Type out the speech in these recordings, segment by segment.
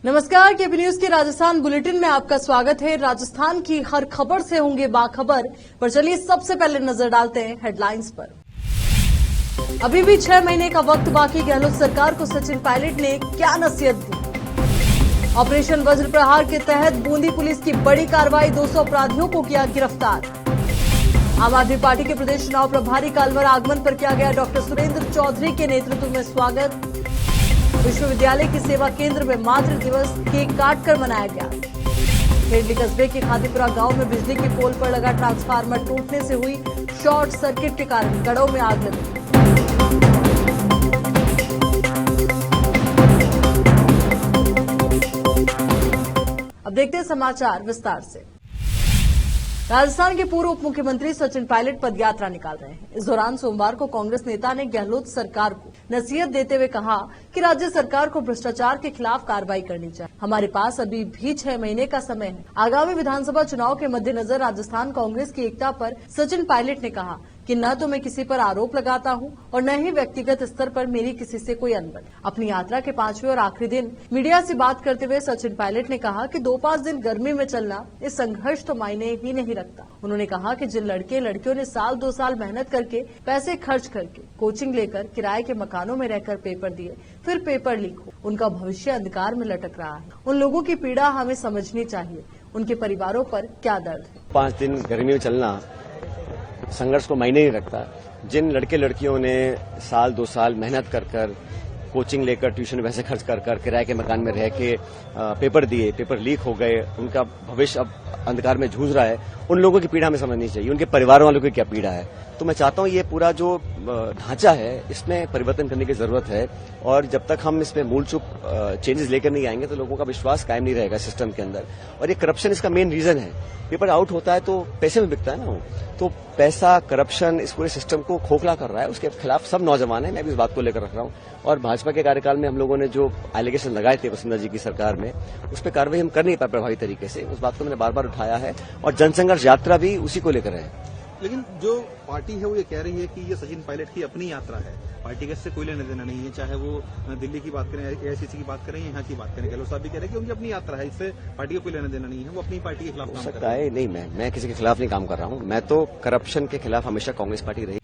नमस्कार, KP news के Rajasthan bulletin में आपका स्वागत है। राजस्थान की हर खबर से होंगे बाखबर, पर चलिए सबसे पहले नजर डालते हैं हेडलाइंस पर। अभी भी 6 महीने का वक्त बाकी, गहलोत सरकार को सचिन पायलट ने क्या नसीहत दी। ऑपरेशन वज्र प्रहार के तहत बूंदी पुलिस की बड़ी कार्रवाई, 200 अपराधियों को किया गिरफ्तार। आम आदमी पार्टी के प्रदेश चुनाव प्रभारी का अलवर आगमन पर किया गया डॉक्टर सुरेंद्र चौधरी के नेतृत्व में स्वागत। विश्वविद्यालय की सेवा केंद्र में मातृ दिवस केक काटकर मनाया गया। खेड़ली कस्बे के खातीपुरा गांव में बिजली के पोल पर लगा ट्रांसफार्मर टूटने से हुई शॉर्ट सर्किट के कारण गड़ों में आग लगी। अब देखते हैं समाचार विस्तार से। राजस्थान के पूर्व उप मुख्यमंत्री सचिन पायलट पदयात्रा निकाल रहे हैं। इस दौरान सोमवार को कांग्रेस नेता ने गहलोत सरकार को नसीहत देते हुए कहा कि राज्य सरकार को भ्रष्टाचार के खिलाफ कार्रवाई करनी चाहिए। हमारे पास अभी भी 6 महीने का समय है। आगामी विधानसभा चुनाव के मद्देनजर राजस्थान कांग्रेस की एकता पर सचिन पायलट ने कहा कि न तो मैं किसी पर आरोप लगाता हूं और न ही व्यक्तिगत स्तर पर मेरी किसी से कोई अनबन। अपनी यात्रा के 5वें और आखिरी दिन मीडिया से बात करते हुए सचिन पायलट ने कहा कि 2-5 दिन गर्मी में चलना, इस संघर्ष तो मायने ही नहीं रखता। उन्होंने कहा कि जिन लड़के लड़कियों ने साल 2 साल मेहनत करके पैसे खर्च करके कोचिंग लेकर किराए के मकानों में रहकर पेपर दिए, फिर पेपर लीक हो, उनका भविष्य अंधकार में लटक रहा है। उन लोगों की पीड़ा हमें समझनी चाहिए। उनके परिवारों पर क्या दर्द है। 5 दिन गर्मी में चलना संघर्ष को मायने नहीं रखता। जिन लड़के लड़कियों ने साल 2 साल मेहनत कर कर कोचिंग लेकर ट्यूशन में पैसे खर्च कर कर किराए के मकान में रह के पेपर दिए, पेपर लीक हो गए, उनका भविष्य अब अंधकार में जूझ रहा है, उन लोगों की पीड़ा हमें समझनी चाहिए। उनके परिवार वालों की क्या पीड़ा है। तो मैं चाहता हूं ये पूरा जो ढांचा है इसमें परिवर्तन करने की जरूरत है, और जब तक हम इसमें मूल चूक चेंजेस लेकर नहीं आएंगे तो लोगों का विश्वास कायम नहीं रहेगा सिस्टम के अंदर। और ये करप्शन इसका मेन रीजन है। पेपर आउट होता है तो पैसे में बिकता है ना, तो पैसा, करप्शन इस पूरे सिस्टम को खोखला कर रहा है। उसके खिलाफ सब नौजवान है, मैं भी इस बात को लेकर रख रहा हूँ। और भाजपा के कार्यकाल में हम लोगों ने जो एलिगेशन लगाए थे वसुंधरा जी की सरकार में, उस पर कार्रवाई हम कर नहीं पाए प्रभावी तरीके से। उस बात को मैंने बार बार उठाया है और जनसंघर्ष यात्रा भी उसी को लेकर है। लेकिन जो पार्टी है वो ये कह रही है कि ये सचिन पायलट की अपनी यात्रा है, पार्टी के इससे कोई लेना देना नहीं है। चाहे वो दिल्ली की बात करें, एआईसीसी की बात करें, यहाँ की बात करें, गहलोत साहब भी कह रहे हैं कि उनकी अपनी यात्रा है, इससे पार्टी का कोई लेना देना नहीं है। वो अपनी पार्टी के खिलाफ काम कर सकता है। नहीं, मैं किसी के खिलाफ नहीं काम कर रहा हूँ। मैं तो करप्शन के खिलाफ हमेशा कांग्रेस पार्टी रही।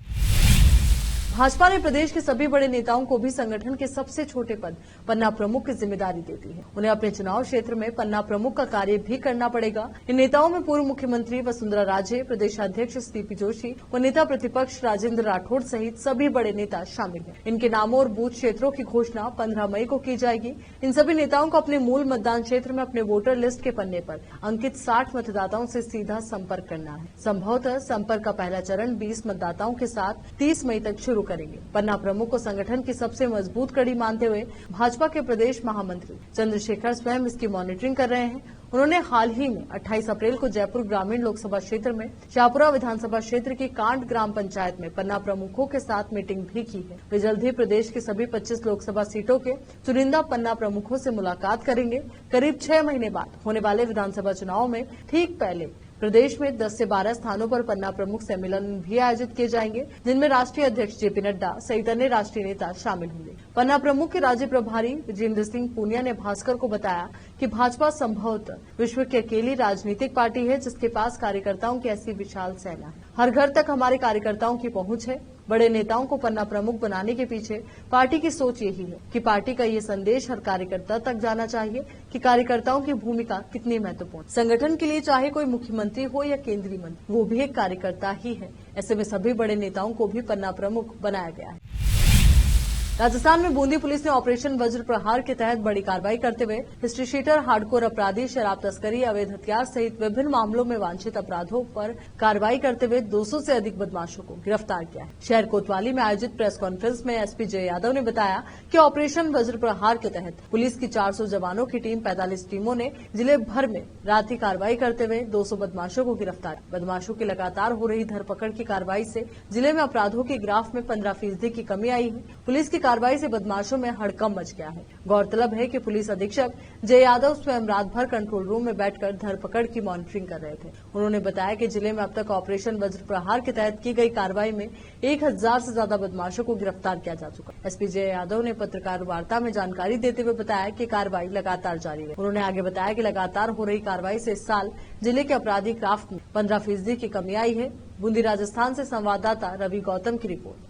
भाजपा ने प्रदेश के सभी बड़े नेताओं को भी संगठन के सबसे छोटे पद पन्ना प्रमुख की जिम्मेदारी दे दी है। उन्हें अपने चुनाव क्षेत्र में पन्ना प्रमुख का कार्य भी करना पड़ेगा। इन नेताओं में पूर्व मुख्यमंत्री वसुंधरा राजे, प्रदेशाध्यक्ष सीपी जोशी और नेता प्रतिपक्ष राजेंद्र राठौड़ सहित सभी बड़े नेता शामिल हैं। इनके नामों और बूथ क्षेत्रों की घोषणा 15 मई को की जाएगी। इन सभी नेताओं को अपने मूल मतदान क्षेत्र में अपने वोटर लिस्ट के पन्ने पर अंकित 60 मतदाताओं से सीधा संपर्क करना है। संभवतः संपर्क का पहला चरण 20 मतदाताओं के साथ 30 मई तक शुरू करेंगे। पन्ना प्रमुख को संगठन की सबसे मजबूत कड़ी मानते हुए भाजपा के प्रदेश महामंत्री चंद्रशेखर स्वयं इसकी मॉनिटरिंग कर रहे हैं। उन्होंने हाल ही में 28 अप्रैल को जयपुर ग्रामीण लोकसभा क्षेत्र में शाहपुरा विधानसभा क्षेत्र की कांट ग्राम पंचायत में पन्ना प्रमुखों के साथ मीटिंग भी की है। वे जल्द ही प्रदेश की सभी 25 लोकसभा सीटों के चुनिंदा पन्ना प्रमुखों से मुलाकात करेंगे। करीब 6 महीने बाद होने वाले विधानसभा चुनाव में ठीक पहले प्रदेश में 10 से 12 स्थानों पर पन्ना प्रमुख सम्मेलन भी आयोजित किए जाएंगे, जिनमें राष्ट्रीय अध्यक्ष जेपी नड्डा सहित अन्य राष्ट्रीय नेता शामिल होंगे। पन्ना प्रमुख के राज्य प्रभारी विजेंद्र सिंह पूनिया ने भास्कर को बताया कि भाजपा संभवतः विश्व की अकेली राजनीतिक पार्टी है जिसके पास कार्यकर्ताओं की ऐसी विशाल सेना है। हर घर तक हमारे कार्यकर्ताओं की पहुंच है। बड़े नेताओं को पन्ना प्रमुख बनाने के पीछे पार्टी की सोच यही है कि पार्टी का ये संदेश हर कार्यकर्ता तक जाना चाहिए कि कार्यकर्ताओं की भूमिका कितनी महत्वपूर्ण। संगठन के लिए चाहे कोई मुख्यमंत्री हो या केंद्रीय मंत्री, वो भी एक कार्यकर्ता ही है। ऐसे में सभी बड़े नेताओं को भी पन्ना प्रमुख बनाया गया है। राजस्थान में बूंदी पुलिस ने ऑपरेशन वज्र प्रहार के तहत बड़ी कार्रवाई करते हुए हिस्ट्री शीटर, हार्डकोर अपराधी, शराब तस्करी, अवैध हथियार सहित विभिन्न मामलों में वांछित अपराधों पर कार्रवाई करते हुए 200 से अधिक बदमाशों को गिरफ्तार किया है। शहर कोतवाली में आयोजित प्रेस कॉन्फ्रेंस में एसपी जय यादव ने बताया कि ऑपरेशन वज्र प्रहार के तहत पुलिस की 400 जवानों की टीम 45 टीमों ने जिले भर में रात की कार्रवाई करते हुए 200 बदमाशों को गिरफ्तार। बदमाशों की लगातार हो रही धरपकड़ की कार्रवाई से जिले में अपराधों के ग्राफ में 15% की कमी आई है। पुलिस की कार्रवाई से बदमाशों में हड़कंप मच गया है। गौरतलब है कि पुलिस अधीक्षक जय यादव स्वयं रात भर कंट्रोल रूम में बैठकर धरपकड़ की मॉनिटरिंग कर रहे थे। उन्होंने बताया कि जिले में अब तक ऑपरेशन वज्र प्रहार के तहत की गई कार्रवाई में 1000 से ज्यादा बदमाशों को गिरफ्तार किया जा चुका है। एसपी जय यादव ने पत्रकार वार्ता में जानकारी देते हुए बताया कि कार्रवाई लगातार जारी है। उन्होंने आगे बताया कि लगातार हो रही कार्रवाई से इस साल जिले के आपराधिक राफ्ट में 15% की कमी आई है। बूंदी राजस्थान से संवाददाता रवि गौतम की रिपोर्ट।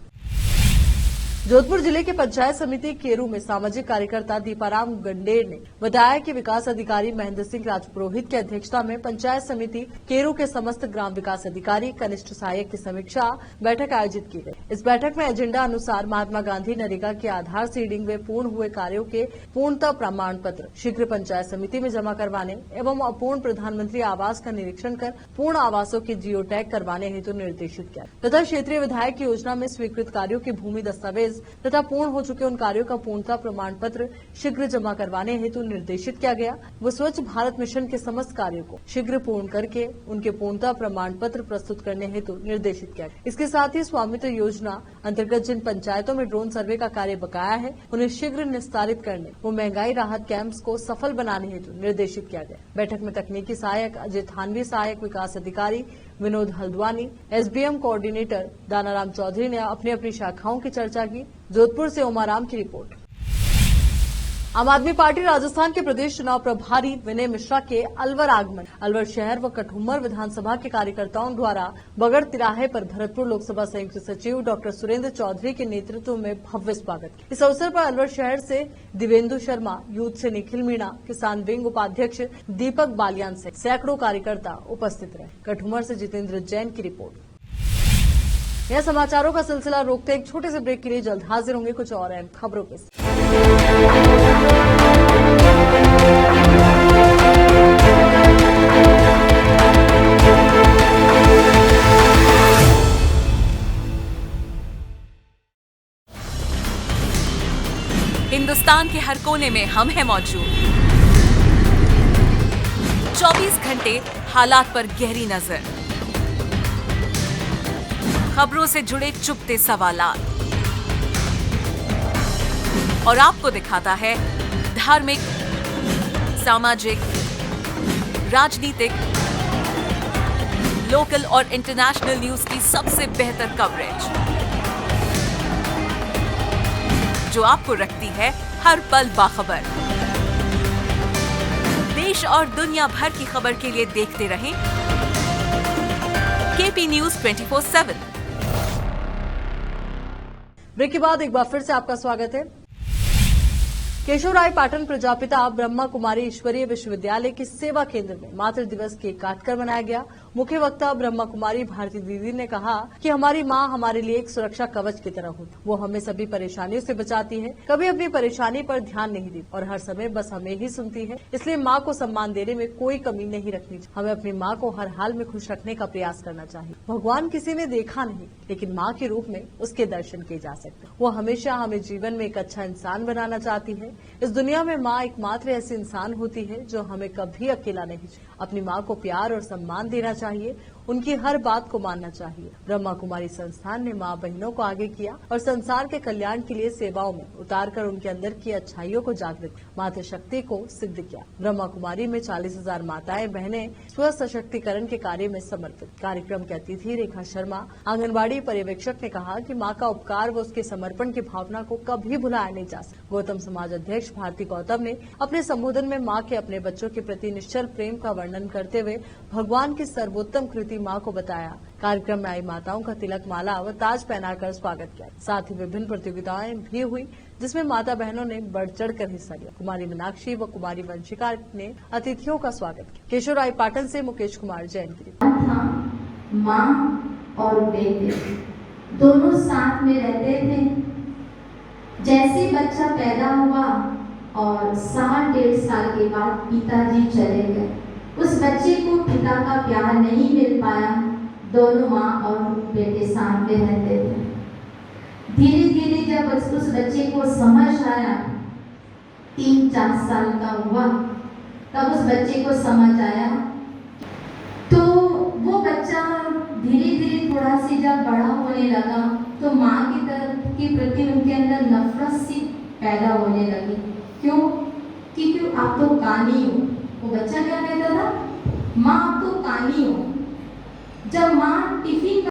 जोधपुर जिले के पंचायत समिति केरू में सामाजिक कार्यकर्ता दीपाराम गंडेर ने बताया कि विकास अधिकारी महेंद्र सिंह राजपुरोहित की अध्यक्षता में पंचायत समिति केरू के समस्त ग्राम विकास अधिकारी कनिष्ठ सहायक की समीक्षा बैठक आयोजित की गई। इस बैठक में एजेंडा अनुसार महात्मा गांधी नरेगा के आधार सीडिंग में पूर्ण हुए कार्यों के पूर्णतः प्रमाण पत्र शीघ्र पंचायत समिति में जमा करवाने एवं अपूर्ण प्रधानमंत्री आवास का निरीक्षण कर पूर्ण आवासों की जियो टैग करवाने हेतु निर्देशित किया तथा क्षेत्रीय विधायक की योजना में स्वीकृत कार्यों की भूमि दस्तावेज तथा पूर्ण हो चुके उन कार्यों का पूर्णता प्रमाण पत्र शीघ्र जमा करवाने हेतु निर्देशित किया गया। वो स्वच्छ भारत मिशन के समस्त कार्यों को शीघ्र पूर्ण करके उनके पूर्णता प्रमाण पत्र प्रस्तुत करने हेतु निर्देशित किया गया। इसके साथ ही स्वामित्व योजना अंतर्गत जिन पंचायतों में ड्रोन सर्वे का कार्य बकाया है उन्हें शीघ्र निस्तारित करने वो महंगाई राहत कैंप्स को सफल बनाने हेतु निर्देशित किया गया। बैठक में तकनीकी सहायक अजय थानवी, सहायक विकास अधिकारी विनोद हल्द्वानी, एसबीएम कोऑर्डिनेटर दानाराम चौधरी ने अपनी अपनी शाखाओं की चर्चा की। जोधपुर से उमाराम की रिपोर्ट। आम आदमी पार्टी राजस्थान के प्रदेश चुनाव प्रभारी विनय मिश्रा के अलवर आगमन अलवर शहर व कठुमर विधानसभा के कार्यकर्ताओं द्वारा बगड़ तिराहे पर भरतपुर लोकसभा संयुक्त सचिव डॉक्टर सुरेंद्र चौधरी के नेतृत्व में भव्य स्वागत। इस अवसर पर अलवर शहर से दिवेंदु शर्मा, यूथ से निखिल मीणा, किसान विंग उपाध्यक्ष दीपक बालियान से सैकड़ों कार्यकर्ता उपस्थित रहे। कठुमर से जितेंद्र जैन की रिपोर्ट। यह समाचारों का सिलसिला रोकते एक छोटे से ब्रेक के लिए जल्द हाजिर होंगे कुछ और अहम खबरों के साथ। हिंदुस्तान के हर कोने में हम हैं मौजूद। 24 घंटे हालात पर गहरी नजर, खबरों से जुड़े चुपते सवालात और आपको दिखाता है धार्मिक, सामाजिक, राजनीतिक, लोकल और इंटरनेशनल न्यूज की सबसे बेहतर कवरेज जो आपको रखती है हर पल बाखबर। देश और दुनिया भर की खबर के लिए देखते रहें केपी न्यूज 24/7। ब्रेक के बाद एक बार फिर से आपका स्वागत है। केशवराय पाटन प्रजापिता ब्रह्मा कुमारी ईश्वरीय विश्वविद्यालय के सेवा केंद्र में मातृ दिवस केक काटकर मनाया गया। मुख्य वक्ता ब्रह्मा कुमारी भारती दीदी ने कहा कि हमारी माँ हमारे लिए एक सुरक्षा कवच की तरह होती, वो हमें सभी परेशानियों से बचाती है, कभी अपनी परेशानी पर ध्यान नहीं देती और हर समय बस हमें ही सुनती है। इसलिए माँ को सम्मान देने में कोई कमी नहीं रखनी चाहिए। हमें अपनी माँ को हर हाल में खुश रखने का प्रयास करना चाहिए। भगवान किसी ने देखा नहीं, लेकिन माँ के रूप में उसके दर्शन किए जा सकते हैं। वो हमेशा हमें जीवन में एक अच्छा इंसान बनाना चाहती है। इस दुनिया में माँ एकमात्र ऐसी इंसान होती है जो हमें कभी अकेला नहीं छोड़ती। अपनी माँ को प्यार और सम्मान देना चाहिए, उनकी हर बात को मानना चाहिए। ब्रह्मा कुमारी संस्थान ने माँ बहनों को आगे किया और संसार के कल्याण के लिए सेवाओं में उतारकर उनके अंदर की अच्छाइयों को जागृत, मातृ शक्ति को सिद्ध किया। ब्रह्मा कुमारी में 40,000 माताएं बहनें स्व सशक्तिकरण के कार्य में समर्पित। कार्यक्रम के अतिथि रेखा शर्मा, आंगनबाड़ी पर्यवेक्षक ने कहा कि माँ का उपकार व उसके समर्पण की भावना को कभी भुलाया नहीं जा सकता। गौतम समाज अध्यक्ष भारती गौतम ने अपने संबोधन में माँ के अपने बच्चों के प्रति निश्चल प्रेम का वर्णन करते हुए भगवान की सर्वोत्तम कृति माँ को बताया। कार्यक्रम में आई माताओं का तिलक माला व ताज पहनाकर स्वागत किया। साथ ही विभिन्न प्रतियोगिताएं भी हुई जिसमें माता बहनों ने बढ़ चढ़कर हिस्सा लिया। कुमारी मीनाक्षी व कुमारी वंशिका ने अतिथियों का स्वागत किया। केशवराय पाटन से मुकेश कुमार जैन की रिपोर्ट। माँ और बेटे दोनों साथ में रहते थे। जैसे बच्चा पैदा हुआ और 1.5 साल के बाद पिताजी चले गए, उस बच्चे को पिता का प्यार नहीं मिल पाया। दोनों माँ और बेटे साथ में रहते थे। धीरे धीरे जब उस बच्चे को समझ आया, 3-4 साल का हुआ, तब उस बच्चे को समझ आया तो वो बच्चा धीरे धीरे थोड़ा सी जब बड़ा होने लगा तो माँ की तरफ के प्रति उनके अंदर नफरत सी पैदा होने लगी। क्यों? क्योंकि आप तो कानी हो। वो बच्चा क्या कहता था? माँ आप तो कानी हो। जब माँ टिफिन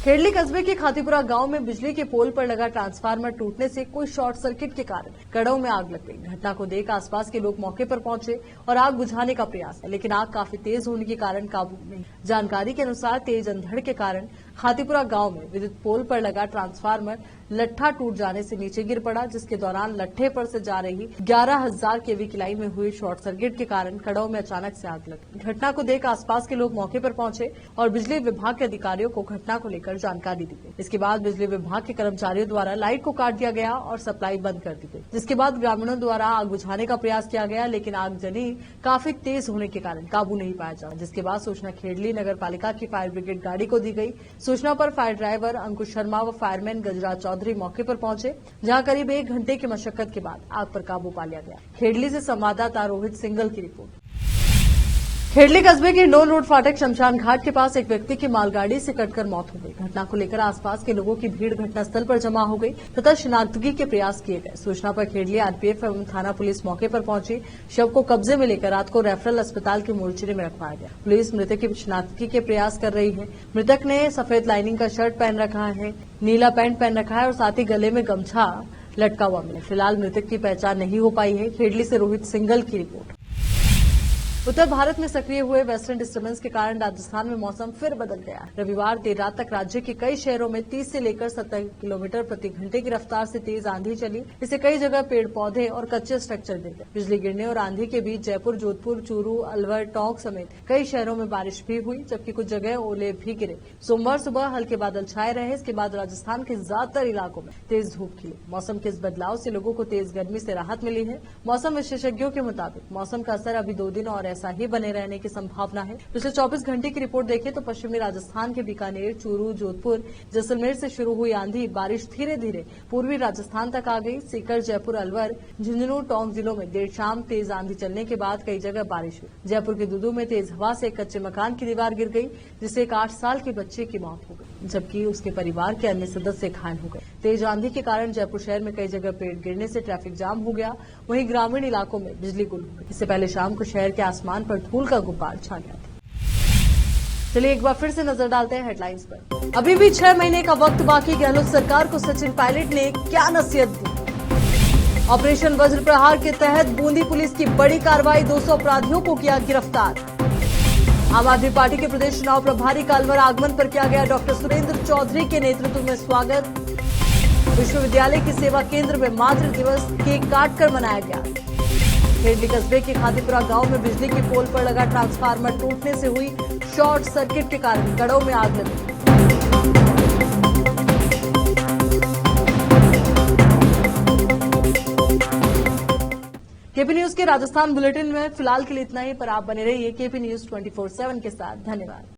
खेड़ली कस्बे के खातीपुरा गांव में बिजली के पोल पर लगा ट्रांसफार्मर टूटने से कोई शॉर्ट सर्किट के कारण कड़ों में आग लग गई। घटना को देख आसपास के लोग मौके पर पहुंचे और आग बुझाने का प्रयास है, लेकिन आग काफी तेज होने के कारण काबू नहीं। जानकारी के अनुसार तेज अंधड़ के कारण खातीपुरा गांव में विद्युत पोल पर लगा ट्रांसफार्मर लट्ठा टूट जाने से नीचे गिर पड़ा, जिसके दौरान लट्ठे पर से जा रही 11,000 केवी की लाइन में हुई शॉर्ट सर्किट के कारण कड़ों में अचानक से आग लगी। घटना को देख आसपास के लोग मौके पर पहुंचे और बिजली विभाग के अधिकारियों को घटना को लेकर जानकारी दी गई। इसके बाद बिजली विभाग के कर्मचारियों द्वारा लाइट को काट दिया गया और सप्लाई बंद कर दी गई, जिसके बाद ग्रामीणों द्वारा आग बुझाने का प्रयास किया गया, लेकिन आगजनी काफी तेज होने के कारण काबू नहीं पाया जा, जिसके बाद सूचना खेड़ली नगर पालिका की फायर ब्रिगेड गाड़ी को दी गई। सूचना पर फायर ड्राइवर अंकुश शर्मा व फायरमैन गजराज चौधरी मौके पर पहुंचे, जहां करीब 1 घंटे की मशक्कत के बाद आग पर काबू पा लिया गया। खेड़ली से संवाददाता रोहित सिंगल की रिपोर्ट। खेड़ली कस्बे के नोन रोड फाटक शमशान घाट के पास एक व्यक्ति की मालगाड़ी से कटकर मौत हो गई। घटना को लेकर आसपास के लोगों की भीड़ घटनास्थल पर जमा हो गई तथा शिनाख्तगी के प्रयास किए गए। सूचना पर खेड़ली आरपीएफ एवं थाना पुलिस मौके पर पहुंची। शव को कब्जे में लेकर रात को रेफरल अस्पताल के मोर्चरी में रखवाया गया। पुलिस मृतक की शिनाख्तगी के प्रयास कर रही है। मृतक ने सफेद लाइनिंग का शर्ट पहन रखा है, नीला पैंट पहन रखा है और साथ ही गले में गमछा लटका हुआ मिला। फिलहाल मृतक की पहचान नहीं हो पाई है। खेड़ली से रोहित सिंगल की रिपोर्ट। उत्तर भारत में सक्रिय हुए वेस्टर्न डिस्टर्बेंस के कारण राजस्थान में मौसम फिर बदल गया। रविवार देर रात तक राज्य के कई शहरों में 30 से लेकर 70 किलोमीटर प्रति घंटे की रफ्तार से तेज आंधी चली। इससे कई जगह पेड़ पौधे और कच्चे स्ट्रक्चर गिर गए। बिजली गिरने और आंधी के बीच जयपुर, जोधपुर, चूरू, अलवर, टोंक समेत कई शहरों में बारिश भी हुई, जबकि कुछ जगह ओले भी गिरे। सोमवार सुबह हल्के बादल छाए रहे। इसके बाद राजस्थान के ज्यादातर इलाकों में तेज धूप खिली। मौसम के इस बदलाव से लोगों को तेज गर्मी से राहत मिली है। मौसम विशेषज्ञों के मुताबिक मौसम का असर अभी 2 दिन और ऐसा ही बने रहने की संभावना है। पिछले 24 घंटे की रिपोर्ट देखें तो पश्चिमी राजस्थान के बीकानेर, चूरू, जोधपुर, जैसलमेर से शुरू हुई आंधी बारिश धीरे धीरे पूर्वी राजस्थान तक आ गई। सीकर, जयपुर, अलवर, झुंझुनू, टोंक जिलों में देर शाम तेज आंधी चलने के बाद कई जगह बारिश हुई। जयपुर के दुदू में तेज हवा से एक कच्चे मकान की दीवार गिर गई, जिससे एक 8 साल के बच्चे की मौत हो गई, जबकि उसके परिवार के अन्य सदस्य घायल हो गए। तेज आंधी के कारण जयपुर शहर में कई जगह पेड़ गिरने से ट्रैफिक जाम हो गया। वहीं ग्रामीण इलाकों में बिजली गुल हो गई। इससे पहले शाम को शहर के आसमान पर धूल का गुब्बार छा गया था। चलिए एक बार फिर से नजर डालते हैं हेडलाइंस पर। अभी भी 6 महीने का वक्त बाकी। गहलोत सरकार को सचिन पायलट ने क्या नसीहत दी? ऑपरेशन वज्र प्रहार के तहत बूंदी पुलिस की बड़ी कार्रवाई, 200 अपराधियों को किया गिरफ्तार। आम आदमी पार्टी के प्रदेश चुनाव प्रभारी का अलवर आगमन पर किया गया डॉक्टर सुरेंद्र चौधरी के नेतृत्व में स्वागत। विश्वविद्यालय की सेवा केंद्र में मातृ दिवस केक काटकर मनाया गया। खेड़ली कस्बे के खातीपुरा गांव में बिजली के पोल पर लगा ट्रांसफार्मर टूटने से हुई शॉर्ट सर्किट के कारण कड़ों में आग लगी। केपी न्यूज के राजस्थान बुलेटिन में फिलहाल के लिए इतना ही, पर आप बने रहिए केपी न्यूज 24/7 के साथ। धन्यवाद।